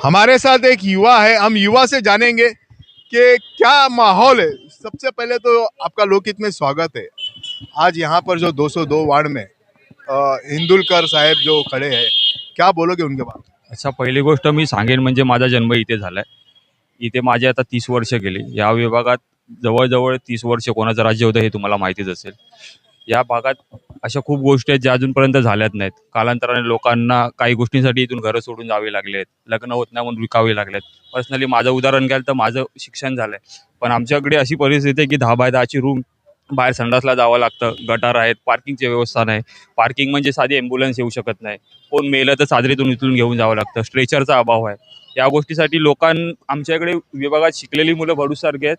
हमारे साथ एक युवा है, हम युवा से जानेंगे कि क्या माहौल है। सबसे पहले तो आपका लोकहित में स्वागत है। आज यहाँ पर जो 202 वार्ड में हिंदुलकर साहेब जो खड़े हैं, क्या बोलोगे उनके बारे में? अच्छा, पहिली गोष्ट मी सांगेन म्हणजे माझा जन्म इथे झालाय. इथे माझे आता 30 वर्ष गेली. या विभागात जवळजवळ 30 वर्ष कोणाचं राज्य होतं हे तुम्हाला माहितीच असेल. या भागात अशा खूप गोष्टी आहेत ज्या अजूनपर्यंत झाल्याच नाहीत. कालांतराने लोकांना काही गोष्टींसाठी इथून घरं सोडून जावे लागलेत. लग्न होत नाही म्हणून विकावे लागलेत. पर्सनली माझं उदाहरण घ्याल तर माझं शिक्षण झालंय. पण आमच्याकडे अशी परिस्थिती आहे की 10 बाय 10ची रूम, बाहेर संडासला जावं लागतं, गटार आहेत, पार्किंगची व्यवस्था नाही. पार्किंग म्हणजे साधी ॲम्ब्युलन्स येऊ शकत नाही. कोण मेलं तर चादरीतून इथून घेऊन जावं लागतं. स्ट्रेचरचा अभाव आहे. या गोष्टीसाठी आमच्याकडे विभागात शिकलेली मुलं भरूसारखी आहेत,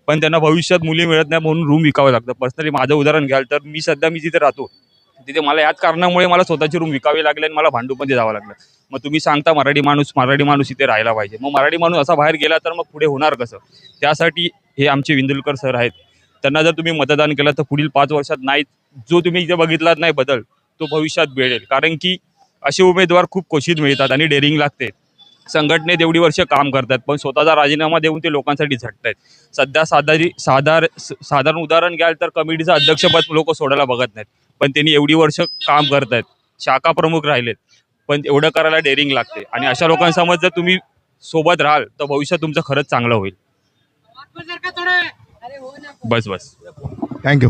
पण त्यांना भविष्यात मुली मिळत नाही म्हणून रूम विकावं लागतं. पर्सनली माझं उदाहरण घ्याल तर मी जिथे राहतो तिथे मला याच कारणामुळे मला स्वतःची रूम विकावी लागली आणि मला भांडूपमध्ये जावं लागलं. मग तुम्ही सांगता मराठी माणूस इथे राहायला पाहिजे. मग मराठी माणूस असा बाहेर गेला तर मग पुढे होणार कसं? त्यासाठी हे आमचे विंदुलकर सर आहेत. त्यांना जर तुम्ही मतदान केलं तर पुढील 5 वर्षात नाही, जो तुम्ही इथे बघितलात नाही बदल, तो भविष्यात मिळेल. कारण की असे उमेदवार खूप क्वचित मिळतात आणि डेअरिंग लागते. संघटनेत एवढी वर्ष काम करतात पण स्वतःचा राजीनामा देऊन ते लोकांसाठी झटतायत. सध्या साधारण उदाहरण घ्याल तर कमिटीचं अध्यक्षपद लोक सोडायला बघत नाहीत, पण त्यांनी एवढी वर्ष काम करतायत. शाखा प्रमुख राहिलेत, पण एवढं करायला डेअरिंग लागते. आणि अशा लोकांसमोर जर तुम्ही सोबत राहाल तर भविष्यात तुमचं खरंच चांगलं होईल. बस. थँक्यू.